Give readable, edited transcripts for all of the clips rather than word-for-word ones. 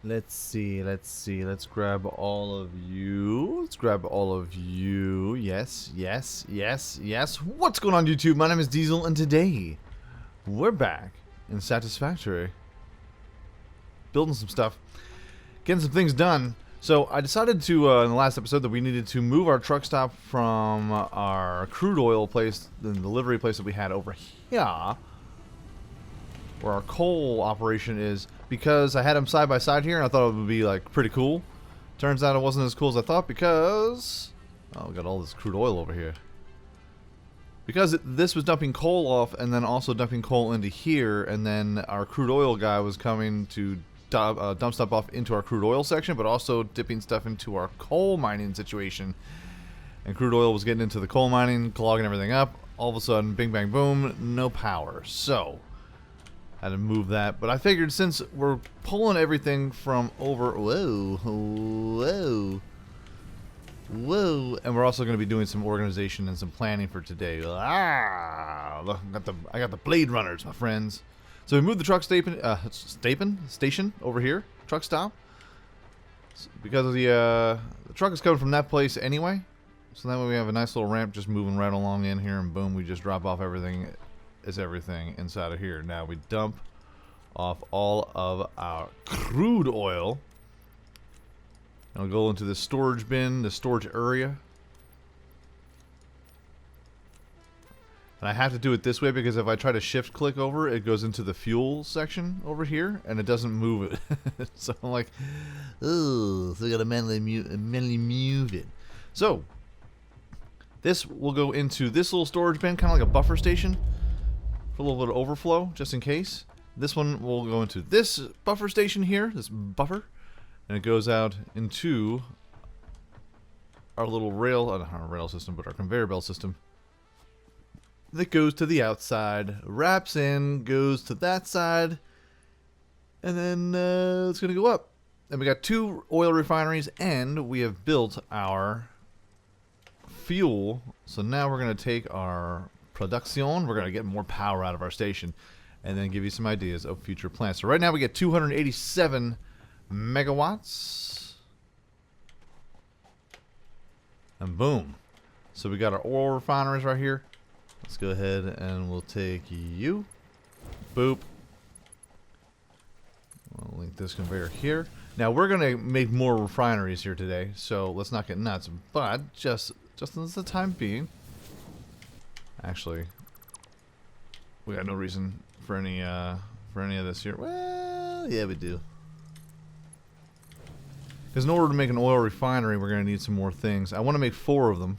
Let's see. Let's grab all of you. Yes. What's going on, YouTube? My name is Diesel, and today we're back in Satisfactory, building some stuff, getting some things done. So I decided to, in the last episode, that we needed to move our truck stop from our crude oil place, the delivery place that we had over here, where our coal operation is, because I had them side by side here and I thought it would be like pretty cool. Turns out it wasn't as cool as I thought because we got all this crude oil over here. Because this was dumping coal off and then also dumping coal into here, and then our crude oil guy was coming to dump stuff off into our crude oil section, but also dipping stuff into our coal mining situation. And crude oil was getting into the coal mining, clogging everything up. All of a sudden, bing bang boom, no power. So had to move that, but I figured since we're pulling everything from over, whoa, and we're also going to be doing some organization and some planning for today. Look, I got the blade runners, my friends. So we moved the truck station over here, truck stop, because of the truck is coming from that place anyway. So that way we have a nice little ramp just moving right along in here, and boom, we just drop off everything. Is everything inside of here. Now we dump off all of our crude oil, and we'll go into the storage bin, the storage area. And I have to do it this way because if I try to shift click over, it goes into the fuel section over here and it doesn't move it. So I'm like, oh, so I gotta manually move it. So this will go into this little storage bin, kind of like a buffer station, a little bit of overflow just in case. This one will go into this buffer station here, this buffer, and it goes out into our little rail, not our rail system, but our conveyor belt system that goes to the outside, wraps in, goes to that side, and then it's going to go up. And we got 2 oil refineries, and we have built our fuel. So now we're going to take our production, we're going to get more power out of our station, and then give you some ideas of future plants. So right now we get 287 megawatts, and boom. So we got our oil refineries right here. Let's go ahead and we'll take you, boop. I'll link this conveyor here. Now we're going to make more refineries here today, so let's not get nuts, but just as the time being. Actually, we got no reason for any of this here. Well, yeah, we do. Because in order to make an oil refinery, we're going to need some more things. I want to make 4 of them.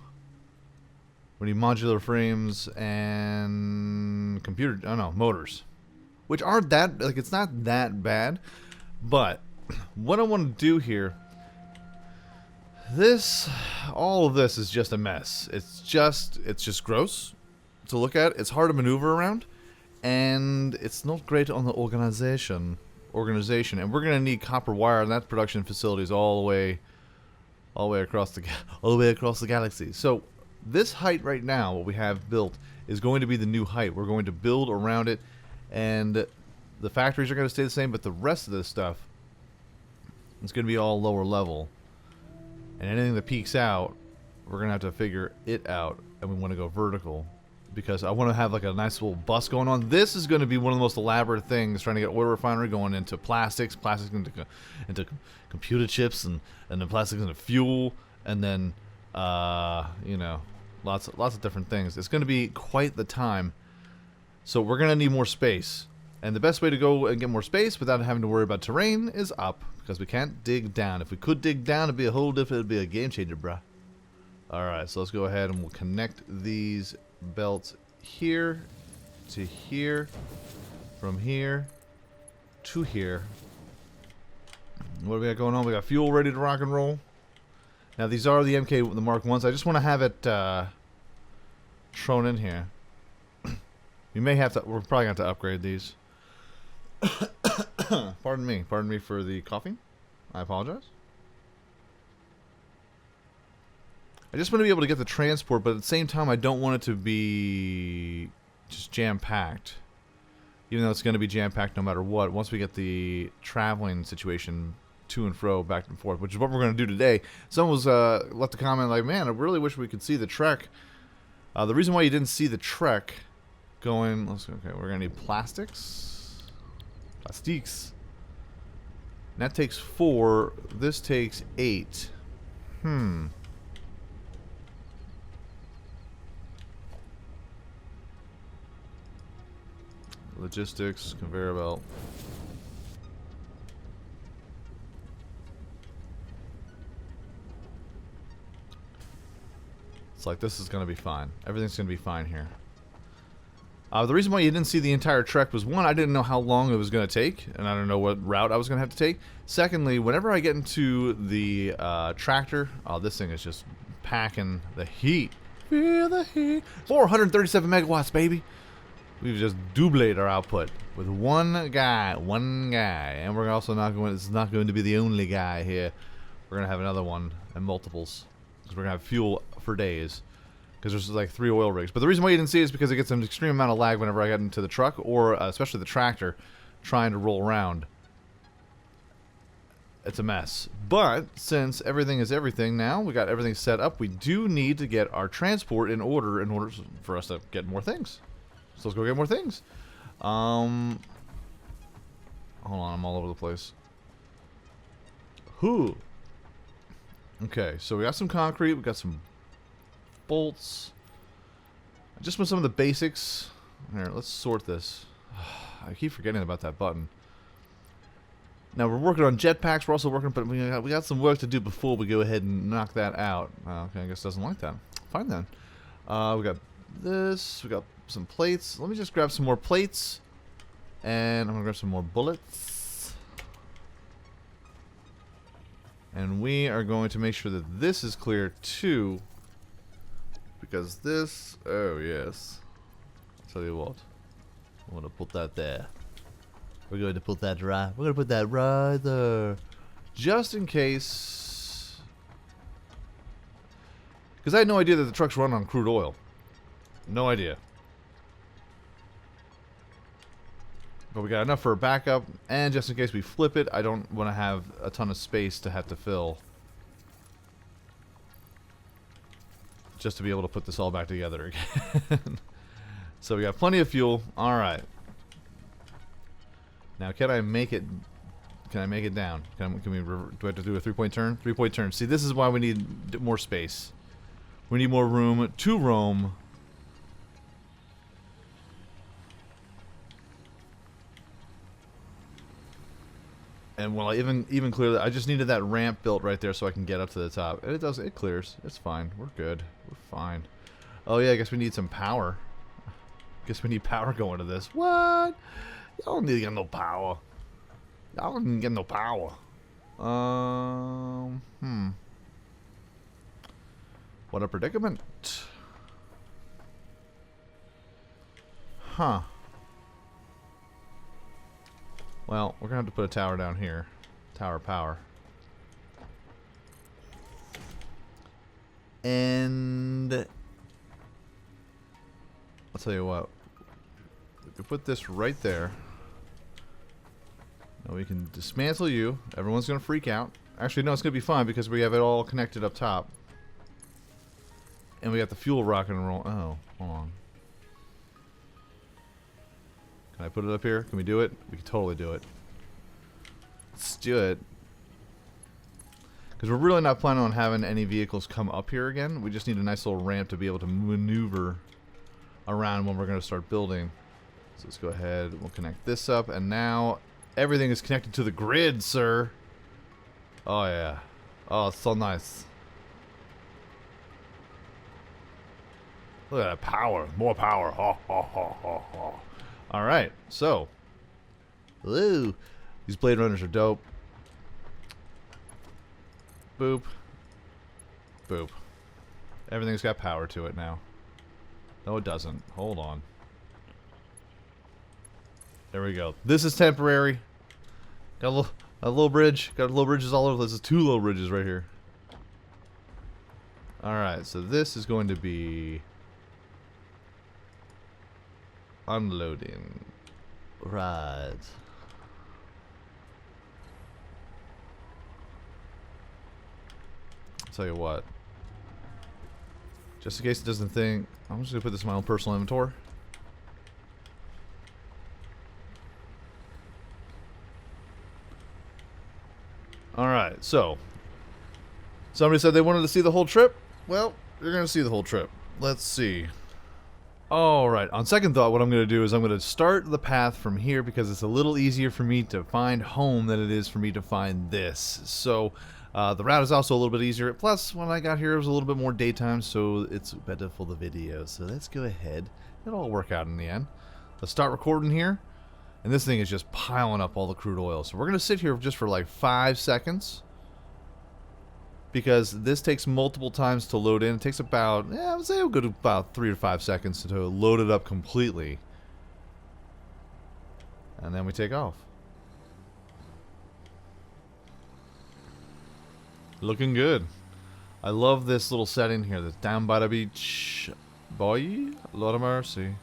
We need modular frames and motors, which aren't that, like, it's not that bad. But what I want to do here, all of this is just a mess. It's just gross to look at. It's hard to maneuver around, and it's not great on the organization. And we're gonna need copper wire, and that production facilities all the way across the galaxy. So this height right now, what we have built, is going to be the new height. We're going to build around it, and the factories are going to stay the same, but the rest of this stuff is going to be all lower level. And anything that peaks out, we're going to have to figure it out, and we want to go vertical, because I want to have like a nice little bus going on. This is going to be one of the most elaborate things, trying to get oil refinery going into plastics into computer chips, and then plastics into fuel, and then you know, lots of different things. It's going to be quite the time. So we're going to need more space, and the best way to go and get more space without having to worry about terrain is up, because we can't dig down. If we could dig down, it'd be a whole different, it'd be a game changer, bruh. Alright, so let's go ahead and we'll connect these belts here to here, from here to here. What do we got going on? We got fuel ready to rock and roll. Now these are the the Mark 1s. I just want to have it thrown in here. We may have to, we're probably going to have to upgrade these. Pardon me for the coughing. I apologize. I just want to be able to get the transport, but at the same time, I don't want it to be just jam-packed. Even though it's going to be jam-packed no matter what. Once we get the traveling situation to and fro, back and forth, which is what we're going to do today. Someone was left a comment like, man, I really wish we could see the trek. The reason why you didn't see the trek going, okay, we're going to need plastics. Plastiques. And that takes 4. This takes 8. Logistics, conveyor belt. It's like, this is going to be fine. Everything's going to be fine here. The reason why you didn't see the entire trek was, one, I didn't know how long it was going to take, and I don't know what route I was going to have to take. Secondly, whenever I get into the tractor, this thing is just packing the heat. Feel the heat. 437 megawatts, baby. We've just doublated our output with one guy, and we're also not going. It's not going to be the only guy here. We're gonna have another one and multiples, because we're gonna have fuel for days. Because there's like 3 oil rigs. But the reason why you didn't see it is because it gets an extreme amount of lag whenever I get into the truck, or especially the tractor, trying to roll around. It's a mess. But since everything is everything now, we got everything set up. We do need to get our transport in order for us to get more things. So let's go get more things. Hold on, I'm all over the place. Okay, so we got some concrete, we got some bolts. Just with some of the basics. Here, let's sort this. I keep forgetting about that button. Now we're working on jetpacks. We're also working, but we got some work to do before we go ahead and knock that out. Okay, I guess it doesn't like that. Fine then. We got this. We got some plates. Let me just grab some more plates, and I'm gonna grab some more bullets. And we are going to make sure that this is clear too, because this. Oh yes. I'll tell you what. I'm gonna put that there. We're going to put that right. We're gonna put that right there, just in case. Because I had no idea that the trucks run on crude oil. No idea. But we got enough for a backup, and just in case we flip it, I don't want to have a ton of space to have to fill. Just to be able to put this all back together again. So we got plenty of fuel. Alright. Now can I make it... Can I make it down? Do I have to do a 3-point turn? 3-point turn. See, this is why we need more space. We need more room to roam. And when I even clear that, I just needed that ramp built right there so I can get up to the top. And it does, it clears. It's fine. We're good. We're fine. Oh yeah, I guess we need some power. Guess we need power going to this. What? Y'all don't need to get no power. Y'all don't get no power. What a predicament. Huh. Well, we're going to have to put a tower down here. Tower power. And I'll tell you what. We can put this right there. Now we can dismantle you. Everyone's going to freak out. Actually, no, it's going to be fine because we have it all connected up top. And we got the fuel rocking and roll. Oh, hold on. Can I put it up here? Can we do it? We can totally do it. Let's do it. Because we're really not planning on having any vehicles come up here again. We just need a nice little ramp to be able to maneuver around when we're going to start building. So let's go ahead. We'll connect this up. And now everything is connected to the grid, sir. Oh, yeah. Oh, it's so nice. Look at that power. More power. Ha, ha, ha, ha, ha. Alright, so. Ooh. These Blade Runners are dope. Boop. Boop. Everything's got power to it now. No, it doesn't. Hold on. There we go. This is temporary. Got a little bridge. Got low bridges all over. This is 2 low bridges right here. Alright, so this is going to be unloading. Right. I'll tell you what. Just in case it doesn't think, I'm just gonna put this in my own personal inventory. Alright, so somebody said they wanted to see the whole trip. Well, you're gonna see the whole trip. Let's see. Alright, on second thought, what I'm gonna do is I'm gonna start the path from here because it's a little easier for me to find home than it is for me to find this. So the route is also a little bit easier. Plus, when I got here, it was a little bit more daytime, so it's better for the video. So let's go ahead. It'll all work out in the end. Let's start recording here. And this thing is just piling up all the crude oil. So we're going to sit here just for like 5 seconds. Because this takes multiple times to load in. It takes about, I would say a good about 3 to 5 seconds to load it up completely. And then we take off. Looking good. I love this little setting here. That's down by the beach. Boy, Lord of mercy.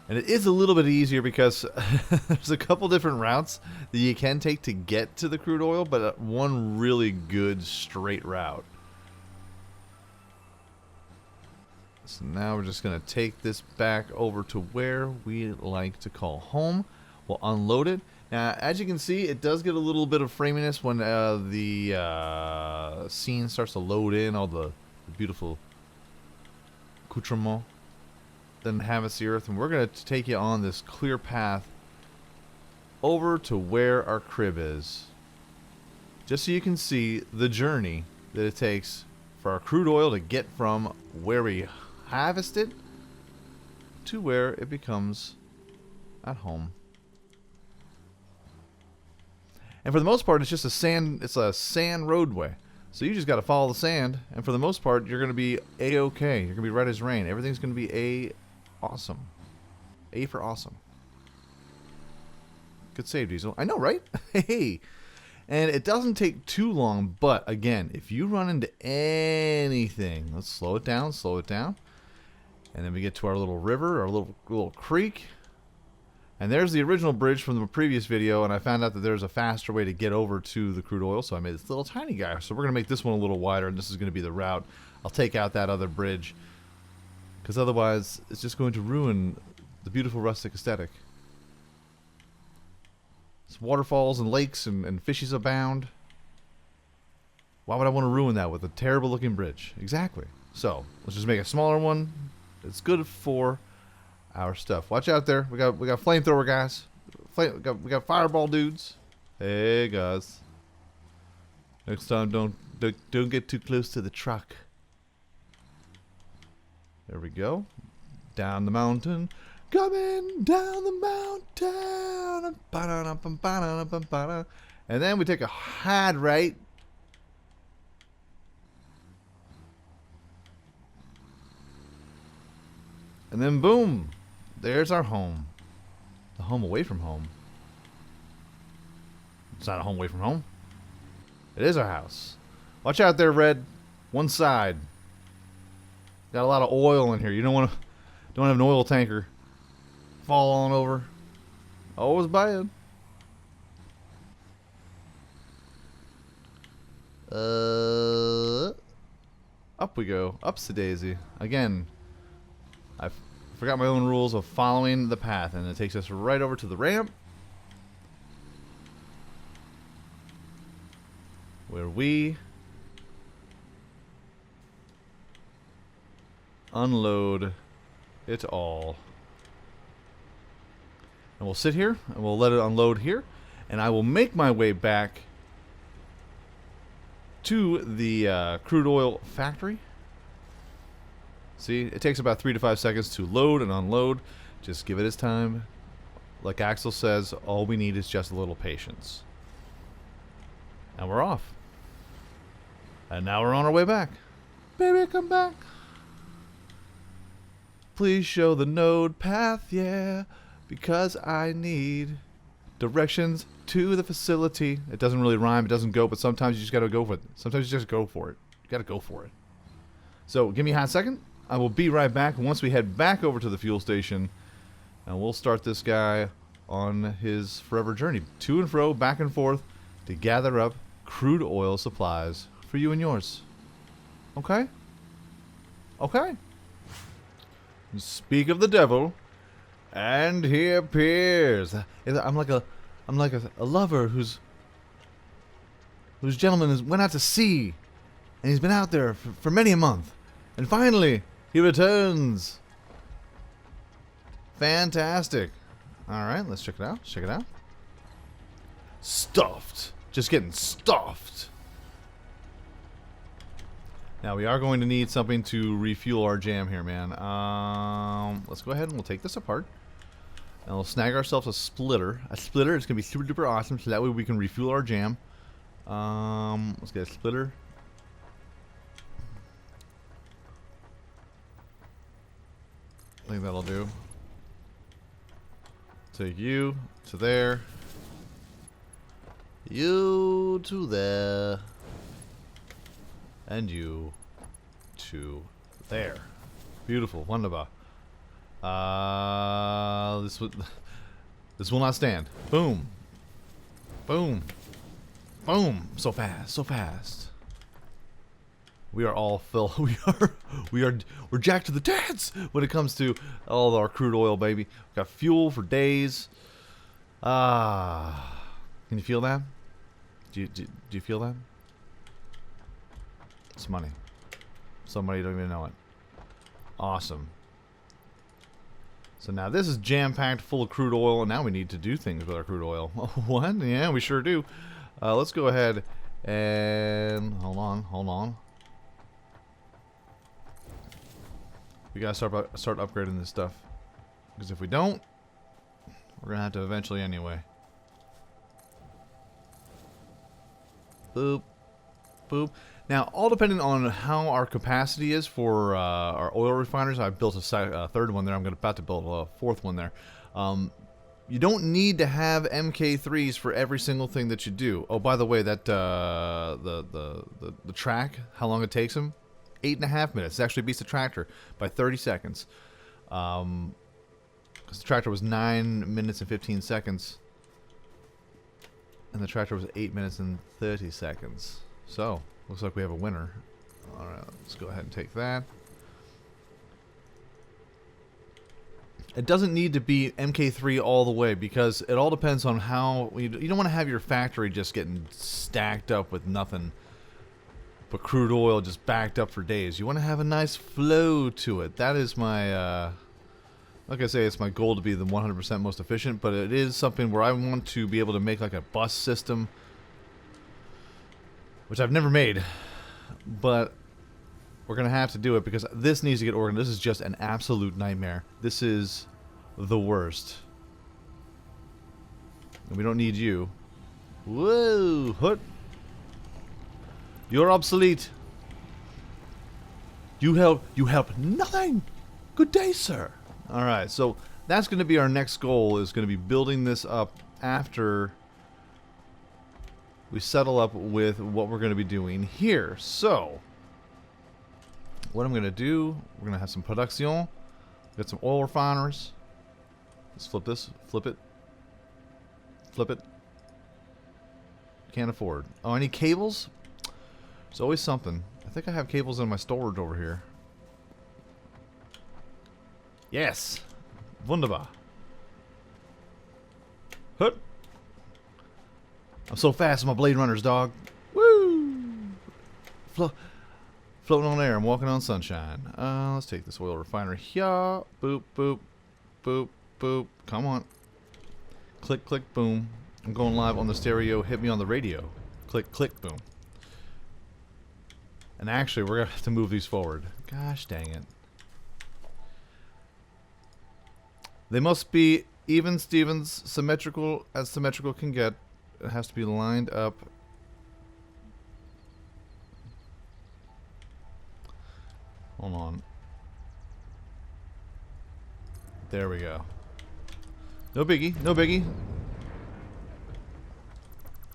And it is a little bit easier because there's a couple different routes that you can take to get to the crude oil, but one really good straight route. So now we're just going to take this back over to where we like to call home. We'll unload it. Now, as you can see, it does get a little bit of framiness when the scene starts to load in all the beautiful accoutrements. Then inhabits the earth, and we're going to take you on this clear path over to where our crib is, just so you can see the journey that it takes for our crude oil to get from where we harvest it to where it becomes at home. And for the most part, it's just a sand roadway. So you just got to follow the sand, and for the most part, you're going to be A-okay. You're going to be right as rain. Everything's going to be awesome. A for awesome. Good save, Diesel. I know, right? Hey. And it doesn't take too long, but again, if you run into anything, let's slow it down, And then we get to our little river, our little creek. And there's the original bridge from the previous video, and I found out that there's a faster way to get over to the crude oil, so I made this little tiny guy. So we're going to make this one a little wider, and this is going to be the route. I'll take out that other bridge, because otherwise it's just going to ruin the beautiful rustic aesthetic. It's waterfalls and lakes and fishes abound. Why would I want to ruin that with a terrible looking bridge? Exactly. So let's just make a smaller one. It's good for our stuff. Watch out there. We got flamethrower guys. We got fireball dudes. Hey guys. Next time don't get too close to the truck. There we go. Down the mountain. Coming down the mountain. And then we take a hard right. And then boom. There's our home. The home away from home. It's not a home away from home. It is our house. Watch out there, Red. One side. Got a lot of oil in here. You don't have an oil tanker fall on over. Always bad. Up we go. Up's the daisy. Again, I forgot my own rules of following the path, and it takes us right over to the ramp, where we unload it all. And we'll sit here, and we'll let it unload here, and I will make my way back to the crude oil factory. See, it takes about 3 to 5 seconds to load and unload. Just give it its time. Like Axel says, all we need is just a little patience. And we're off. And now we're on our way back. Baby, come back. Please show the node path, yeah, because I need directions to the facility. It doesn't really rhyme, it doesn't go, but sometimes you just gotta go for it. Sometimes you just go for it. You gotta go for it. So give me a hot second. I will be right back once we head back over to the fuel station, and we'll start this guy on his forever journey, to and fro, back and forth, to gather up crude oil supplies for you and yours. Okay? Okay? Speak of the devil, and he appears. I'm like a lover whose gentleman went out to sea, and he's been out there for many a month, and finally he returns. Fantastic. All right, let's check it out. Check it out. Stuffed. Just getting stuffed. Now we are going to need something to refuel our jam here, man. Let's go ahead and we'll take this apart. And we'll snag ourselves a splitter. A splitter is going to be super duper awesome, so that way we can refuel our jam. Let's get a splitter. I think that'll do. Take you to there. You to there. And you to there. Beautiful. Wonderful. This will not stand. Boom. Boom. Boom. So fast. So fast. We are all full. We're jacked to the tits when it comes to all of our crude oil, baby. We got fuel for days. Can you feel that? Do you feel that? It's money. Somebody don't even know it. Awesome. So now this is jam-packed full of crude oil, and now we need to do things with our crude oil. What? Yeah, we sure do. Let's go ahead and hold on. We gotta start upgrading this stuff, because if we don't, we're gonna have to eventually anyway. Boop, boop. Now, all depending on how our capacity is for our oil refiners, I've built a third one there. I'm about to build a fourth one there. You don't need to have MK3s for every single thing that you do. Oh, by the way, that the track, how long it takes them? 8.5 minutes. It actually beats the tractor by 30 seconds. Because the tractor was 9 minutes and 15 seconds. And the tractor was 8 minutes and 30 seconds. So, looks like we have a winner. Alright, let's go ahead and take that. It doesn't need to be MK3 all the way, because it all depends on how... You don't want to have your factory just getting stacked up with nothing but crude oil just backed up for days. You want to have a nice flow to it. That is my... like I say, it's my goal to be the 100% most efficient, but it is something where I want to be able to make like a bus system, which I've never made, but we're going to have to do it because this needs to get organized. This is just an absolute nightmare. This is the worst. And we don't need you. Whoa, hut. You're obsolete. You help nothing. Good day, sir. Alright, so that's going to be our next goal, is going to be building this up after we settle up with what we're going to be doing here. So, what I'm going to do, we're going to have some production, get some oil refiners. Let's flip this, flip it, flip it. Can't afford. Oh, I need cables? There's always something. I think I have cables in my storage over here. Yes! Wunderbar. Hut! I'm so fast with my Blade Runners, dog. Woo! Floating on air. I'm walking on sunshine. Let's take this oil refiner here. Boop, boop, boop, boop. Come on. Click, click, boom. I'm going live on the stereo. Hit me on the radio. Click, click, boom. And actually, we're going to have to move these forward. Gosh dang it. They must be even Stevens, symmetrical as symmetrical can get. It has to be lined up. Hold on. There we go. No biggie, no biggie.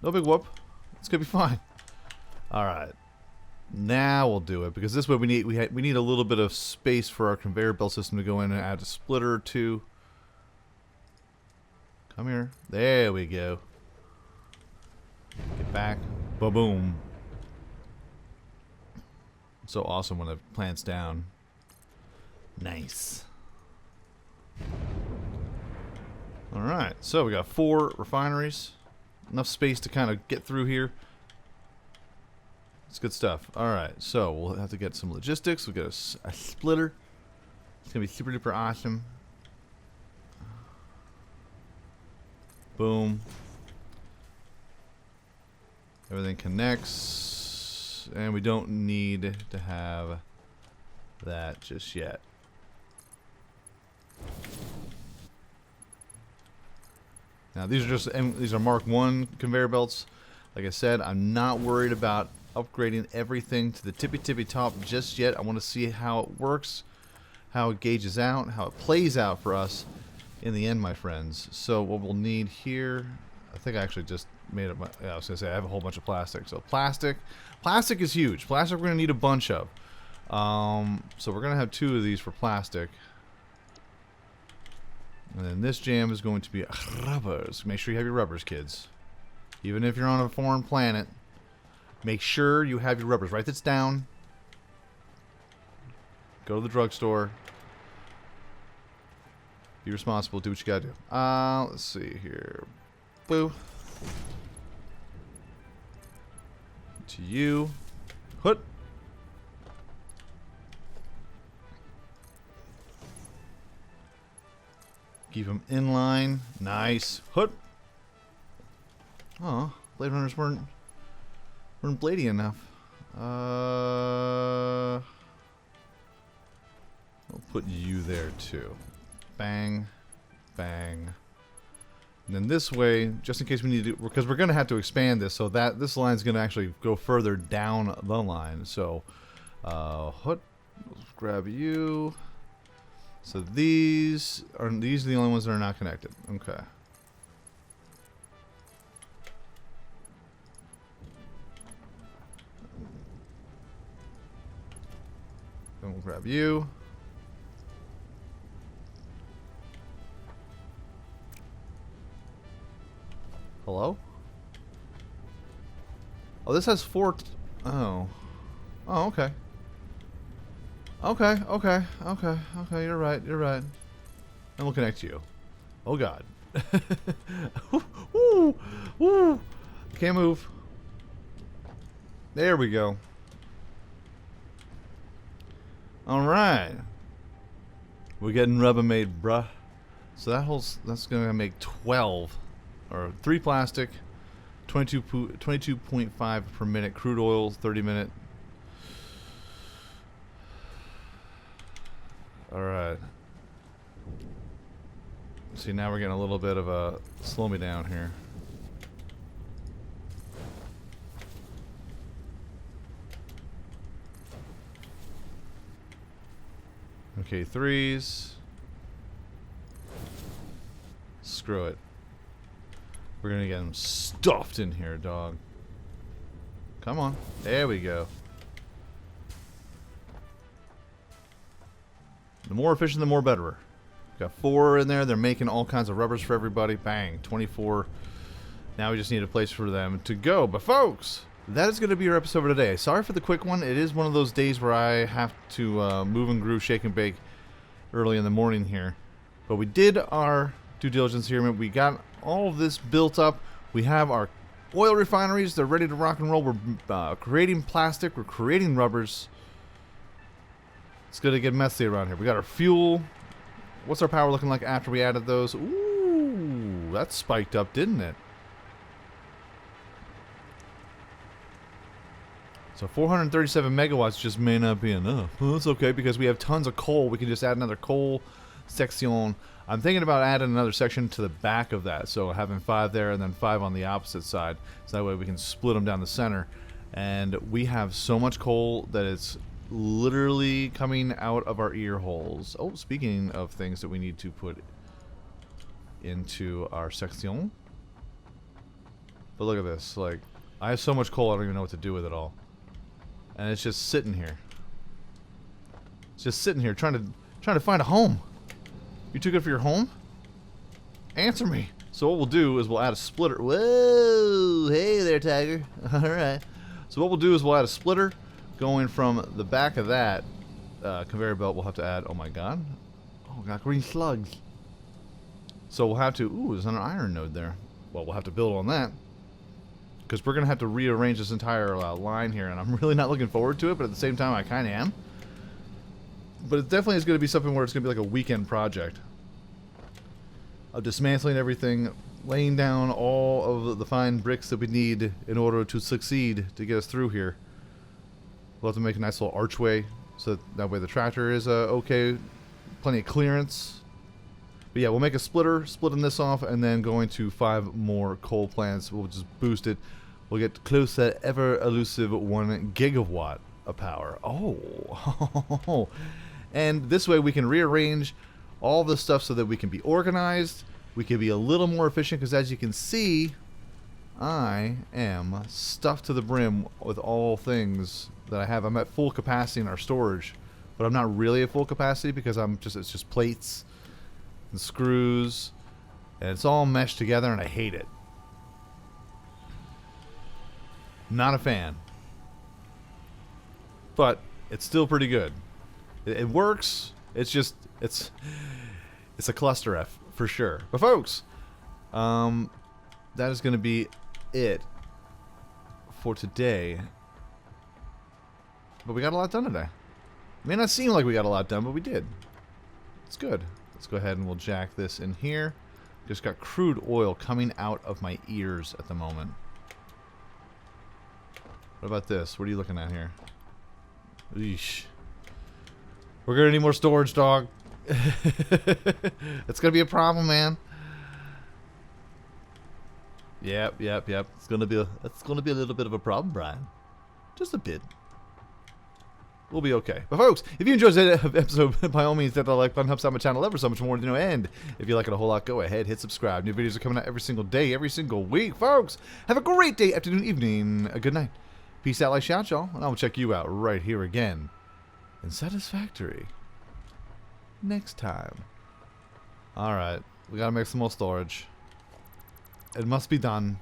No big whoop. It's gonna be fine. Alright. Now we'll do it, because this way we need a little bit of space for our conveyor belt system to go in and add a splitter or two. Come here. There we go. Get back. Ba-boom. So awesome when it plants down. Nice. Alright, so we got 4 refineries. Enough space to kind of get through here. It's good stuff. Alright, so we'll have to get some logistics. We'll get a splitter. It's going to be super duper awesome. Boom. Everything connects. And we don't need to have that just yet. Now these are Mark 1 conveyor belts. Like I said, I'm not worried about upgrading everything to the tippy top just yet. I want to see how it works, how it gauges out, how it plays out for us in the end, my friends. So what we'll need here, I think I actually just made it. I was gonna say I have a whole bunch of plastic. So plastic is huge. Plastic we're gonna need a bunch of. So we're gonna have 2 of these for plastic. And then this jam is going to be rubbers. Make sure you have your rubbers, kids. Even if you're on a foreign planet, make sure you have your rubbers. Write this down. Go to the drugstore. Be responsible. Do what you gotta do. Let's see here. Boo. To you. Hoot. Keep them in line. Nice. Hoot. Oh, Blade Runners weren't bladey enough. I'll put you there too. Bang. Bang. And then this way, just in case we need to, because we're going to have to expand this, so that this line's going to actually go further down the line. So, hoot. Let's grab you. So these are the only ones that are not connected. Okay. Then we'll grab you. Hello? Oh, this has 4. Oh. Oh, okay. Okay, you're right. And we'll connect you. Oh god. Woo. Can't move. There we go. Alright. We're getting Rubbermaid, bruh. So that's gonna make 12. Or 3 plastic, 22.5 per minute crude oil, 30-minute. Alright. See, now we're getting a little bit of a slow me down here. Okay, 3s. Screw it. We're gonna get them stuffed in here, dog. Come on. There we go. The more efficient, the more better. Got 4 in there. They're making all kinds of rubbers for everybody. Bang. 24. Now we just need a place for them to go. But folks, that is going to be our episode for today. Sorry for the quick one. It is one of those days where I have to move and groove, shake and bake early in the morning here. But we did our due diligence here. We got all of this built up. We have our oil refineries. They're ready to rock and roll. We're creating plastic. We're creating rubbers. It's going to get messy around here. We got our fuel. What's our power looking like after we added those? Ooh, that spiked up, didn't it? So 437 megawatts just may not be enough. Well, that's okay because we have tons of coal. We can just add another coal section. I'm thinking about adding another section to the back of that. So having 5 there and then 5 on the opposite side. So that way we can split them down the center. And we have so much coal that it's literally coming out of our ear holes. Oh, speaking of things that we need to put into our section. But look at this. Like, I have so much coal I don't even know what to do with it all. And it's just sitting here. It's just sitting here trying to find a home. You too good for your home? Answer me. So what we'll do is we'll add a splitter. Whoa! Hey there, Tiger. Alright. So what we'll do is we'll add a splitter going from the back of that conveyor belt. We'll have to add, oh my god. Oh, got green slugs. So we'll have to, ooh, there's an iron node there. Well, we'll have to build on that. Because we're going to have to rearrange this entire line here. And I'm really not looking forward to it, but at the same time I kind of am. But it definitely is going to be something where it's going to be like a weekend project. Of dismantling everything, laying down all of the fine bricks that we need in order to succeed to get us through here. We'll have to make a nice little archway so that way the tractor is okay, plenty of clearance. But yeah, we'll make a splitter, splitting this off, and then going to 5 more coal plants. We'll just boost it. We'll get close to that ever elusive 1 gigawatt of power. Oh, and this way we can rearrange all the stuff so that we can be organized, we can be a little more efficient, because as you can see, I am stuffed to the brim with all things that I have. I'm at full capacity in our storage, but I'm not really at full capacity because it's just plates and screws, and it's all meshed together, and I hate it. Not a fan. But it's still pretty good. It works. It's just, it's a cluster F for sure. But folks, that is going to be it for today. But we got a lot done today. It may not seem like we got a lot done, but we did. It's good. Let's go ahead and we'll jack this in here. Just got crude oil coming out of my ears at the moment. What about this? What are you looking at here? Eesh. We're gonna need more storage, dog. It's gonna be a problem, man. Yep. It's gonna be a little bit of a problem, Brian. Just a bit. We'll be okay. But folks, if you enjoyed this episode, by all means, hit that like button, helps out my channel ever so much more to know. And if you like it a whole lot, go ahead, hit subscribe. New videos are coming out every single day, every single week, folks. Have a great day, afternoon, evening, a good night. Peace out, like shout, y'all, and I will check you out right here again in Satisfactory next time. Alright, we gotta make some more storage. It must be done.